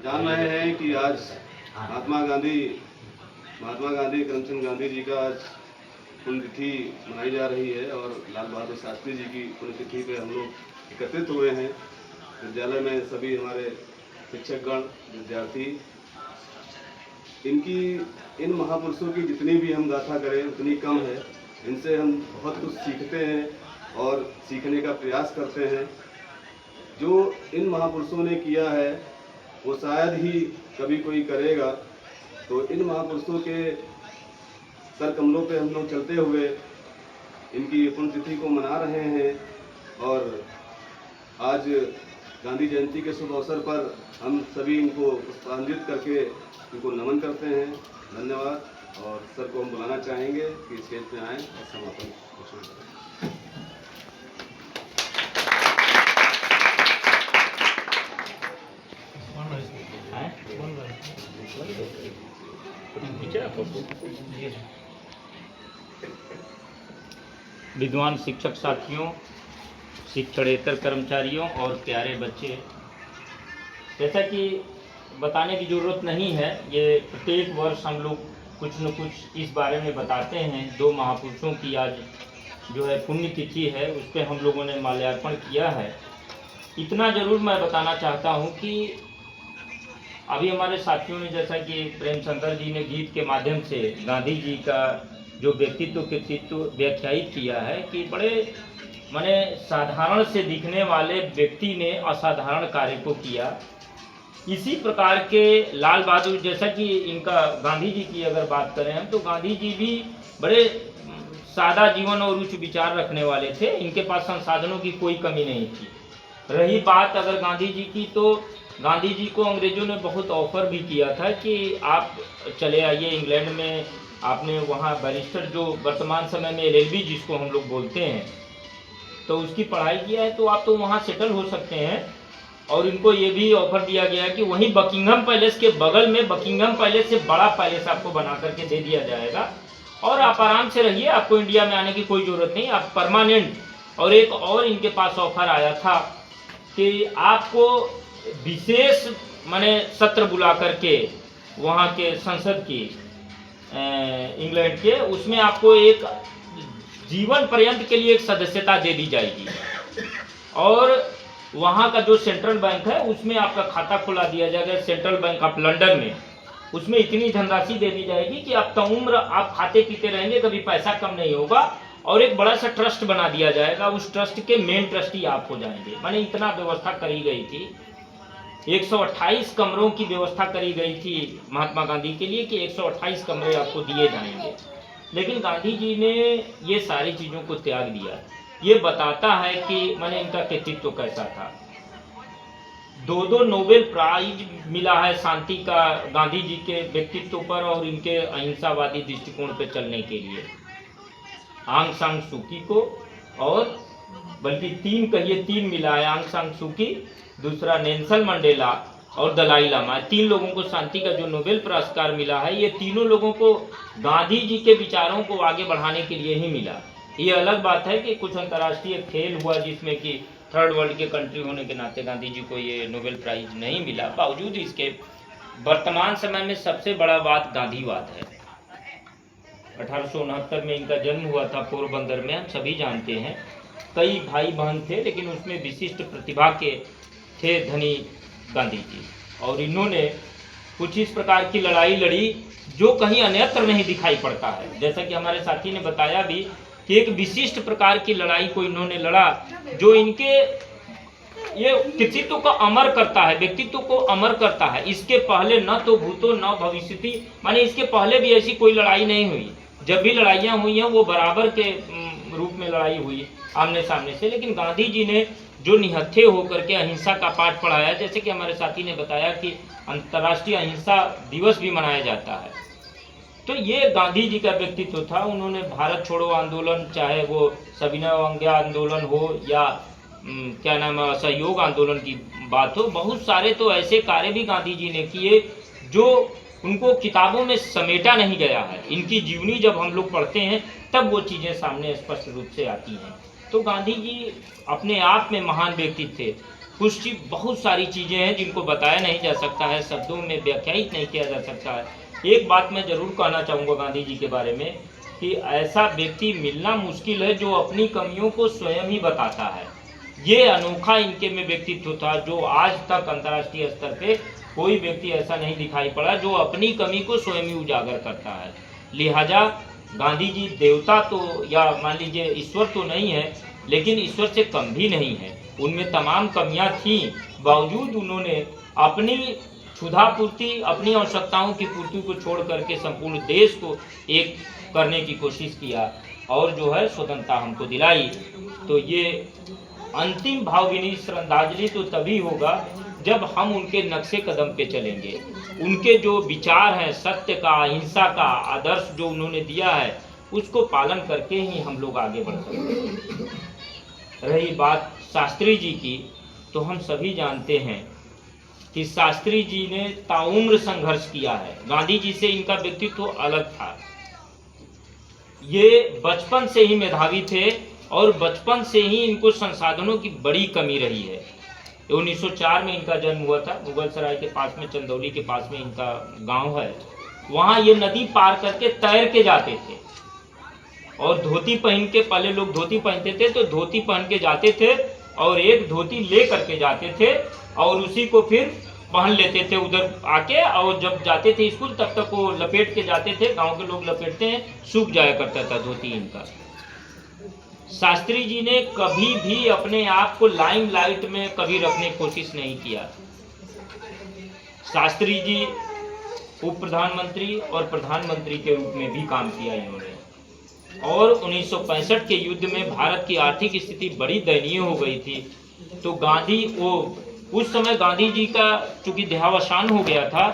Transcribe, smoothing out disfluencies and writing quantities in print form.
जान रहे हैं कि आज महात्मा गांधी करमचंद गांधी जी का आज पुण्यतिथि मनाई जा रही है और लाल बहादुर शास्त्री जी की पुण्यतिथि पे हम लोग एकत्रित हुए हैं। विद्यालय में सभी हमारे शिक्षकगण, विद्यार्थी, इन महापुरुषों की जितनी भी हम गाथा करें उतनी कम है। इनसे हम बहुत कुछ सीखते हैं और सीखने का प्रयास करते हैं। जो इन महापुरुषों ने किया है वो शायद ही कभी कोई करेगा। तो इन महापुरुषों के कर कमलों पे हम लोग चलते हुए इनकी पुण्यतिथि को मना रहे हैं और आज गांधी जयंती के शुभ अवसर पर हम सभी इनको पुष्पांजलि करके इनको नमन करते हैं। धन्यवाद। और सर को हम बुलाना चाहेंगे कि स्टेज पे आएँ और समापन घोषणा करें। विद्वान शिक्षक साथियों, शिक्षणेतर कर्मचारियों और प्यारे बच्चे, जैसा कि बताने की ज़रूरत नहीं है, ये प्रत्येक वर्ष हम लोग कुछ न कुछ इस बारे में बताते हैं। दो महापुरुषों की आज जो है पुण्यतिथि है, उस पर हम लोगों ने माल्यार्पण किया है। इतना ज़रूर मैं बताना चाहता हूँ कि अभी हमारे साथियों ने, जैसा कि प्रेमचंद्र जी ने गीत के माध्यम से गांधी जी का जो व्यक्तित्व व्याख्यायित किया है कि बड़े माने साधारण से दिखने वाले व्यक्ति ने असाधारण कार्य को किया। इसी प्रकार के लाल बहादुर, जैसा कि इनका गांधी जी की अगर बात करें हम, तो गांधी जी भी बड़े सादा जीवन और उच्च विचार रखने वाले थे। इनके पास संसाधनों की कोई कमी नहीं थी। रही बात अगर गांधी जी की, तो गांधी जी को अंग्रेजों ने बहुत ऑफर भी किया था कि आप चले आइए इंग्लैंड में, आपने वहाँ बैरिस्टर, जो वर्तमान समय में LLB जिसको हम लोग बोलते हैं, तो उसकी पढ़ाई किया है, तो आप तो वहाँ सेटल हो सकते हैं। और इनको ये भी ऑफर दिया गया है कि वहीं बकिंघम पैलेस के बगल में बकिंघम पैलेस से बड़ा पैलेस आपको बना करके दे दिया जाएगा और आप आराम से रहिए, आपको इंडिया में आने की कोई ज़रूरत नहीं, आप परमानेंट। और एक और इनके पास ऑफर आया था कि आपको विशेष माने सत्र बुला करके वहाँ के संसद की इंग्लैंड के, उसमें आपको एक जीवन पर्यंत के लिए एक सदस्यता दे दी जाएगी और वहाँ का जो सेंट्रल बैंक है उसमें आपका खाता खुला दिया जाएगा, सेंट्रल बैंक ऑफ लंदन में। उसमें इतनी धनराशि दे दी जाएगी कि आप ताउम्र आप खाते पीते रहेंगे, कभी पैसा कम नहीं होगा। और एक बड़ा सा ट्रस्ट बना दिया जाएगा, उस ट्रस्ट के मेन ट्रस्टी आप हो जाएंगे। माने इतना व्यवस्था करी गई थी। 128 कमरों की व्यवस्था करी गई थी महात्मा गांधी के लिए कि 128 कमरे आपको दिए जाएंगे। लेकिन गांधी जी ने ये सारी चीज़ों को त्याग दिया। ये बताता है कि माने इनका व्यक्तित्व कैसा था। दो नोबेल प्राइज मिला है शांति का गांधी जी के व्यक्तित्व पर और इनके अहिंसावादी दृष्टिकोण पर चलने के लिए। आंग सान सू की को, और बल्कि तीन मिला है, आंग सान सू की, दूसरा नेल्सन मंडेला और दलाई लामा। 3 लोगों को शांति का जो नोबेल पुरस्कार मिला है, ये तीनों लोगों को गांधी जी के विचारों को आगे बढ़ाने के लिए ही मिला। ये अलग बात है कि कुछ अंतर्राष्ट्रीय खेल हुआ जिसमें कि थर्ड वर्ल्ड के कंट्री होने के नाते गांधी जी को ये नोबेल प्राइज नहीं मिला। बावजूद इसके वर्तमान समय में सबसे बड़ा बात गांधीवाद है। 1869 में इनका जन्म हुआ था पोरबंदर में, हम सभी जानते हैं। कई भाई बहन थे, लेकिन उसमें विशिष्ट प्रतिभा के थे धनी गांधी जी। और इन्होंने कुछ इस प्रकार की लड़ाई लड़ी जो कहीं अन्यत्र नहीं दिखाई पड़ता है। जैसा कि हमारे साथी ने बताया भी कि एक विशिष्ट प्रकार की लड़ाई को इन्होंने लड़ा जो इनके ये व्यक्तित्व को अमर करता है, व्यक्तित्व को अमर करता है। इसके पहले न तो भूतो न भविष्यति, माने इसके पहले भी ऐसी कोई लड़ाई नहीं हुई। जब भी लड़ाइयाँ हुई हैं वो बराबर के रूप में लड़ाई हुई आमने सामने से। लेकिन गांधी जी ने जो निहत्थे होकर के अहिंसा का पाठ पढ़ाया, जैसे कि हमारे साथी ने बताया कि अंतर्राष्ट्रीय अहिंसा दिवस भी मनाया जाता है, तो ये गांधी जी का व्यक्तित्व था। उन्होंने भारत छोड़ो आंदोलन, चाहे वो सविनय अवज्ञा आंदोलन हो या क्या नाम है असहयोग आंदोलन की बात हो, बहुत सारे तो ऐसे कार्य भी गांधी जी ने किए जो उनको किताबों में समेटा नहीं गया है। इनकी जीवनी जब हम लोग पढ़ते हैं तब वो चीज़ें सामने स्पष्ट रूप से आती हैं। तो गांधी जी अपने आप में महान व्यक्ति थे। कुछ बहुत सारी चीज़ें हैं जिनको बताया नहीं जा सकता है, शब्दों में व्याख्यायित नहीं किया जा सकता है। एक बात मैं ज़रूर कहना चाहूँगा गांधी जी के बारे में कि ऐसा व्यक्ति मिलना मुश्किल है जो अपनी कमियों को स्वयं ही बताता है। ये अनोखा इनके में व्यक्तित्व था जो आज तक अंतर्राष्ट्रीय स्तर पे कोई व्यक्ति ऐसा नहीं दिखाई पड़ा जो अपनी कमी को स्वयं ही उजागर करता है। लिहाजा गांधी जी देवता तो या मान लीजिए ईश्वर तो नहीं है, लेकिन ईश्वर से कम भी नहीं है। उनमें तमाम कमियां थीं, बावजूद उन्होंने अपनी क्षुधा पूर्ति, अपनी आवश्यकताओं की पूर्ति को छोड़ करके संपूर्ण देश को एक करने की कोशिश किया और जो है स्वतंत्रता हमको दिलाई। तो ये अंतिम भावभीनी श्रद्धांजलि तो तभी होगा जब हम उनके नक्शे कदम पे चलेंगे। उनके जो विचार हैं, सत्य का, अहिंसा का आदर्श जो उन्होंने दिया है, उसको पालन करके ही हम लोग आगे बढ़ सकते हैं। रही बात शास्त्री जी की, तो हम सभी जानते हैं कि शास्त्री जी ने ताउम्र संघर्ष किया है। गांधी जी से इनका व्यक्तित्व अलग था। ये बचपन से ही मेधावी थे और बचपन से ही इनको संसाधनों की बड़ी कमी रही है। 1904 में इनका जन्म हुआ था। मुगलसराय के पास में, चंदौली के पास में इनका गांव है। वहाँ ये नदी पार करके तैर के जाते थे और धोती पहन के, पहले लोग धोती पहनते थे तो धोती पहन के जाते थे और एक धोती ले करके जाते थे और उसी को फिर पहन लेते थे उधर आके, और जब जाते थे स्कूल तब तक वो लपेट के जाते थे। गांव के लोग लपेटते हैं, सूख जाया करता था धोती इनका। शास्त्री जी ने कभी भी अपने आप को लाइमलाइट में कभी रखने की कोशिश नहीं किया। शास्त्री जी उप प्रधानमंत्री और प्रधानमंत्री के रूप में भी काम किया इन्होंने। और 1965 के युद्ध में भारत की आर्थिक स्थिति बड़ी दयनीय हो गई थी, तो गांधी उस समय गांधी जी का चूंकि देहावसान हो गया था,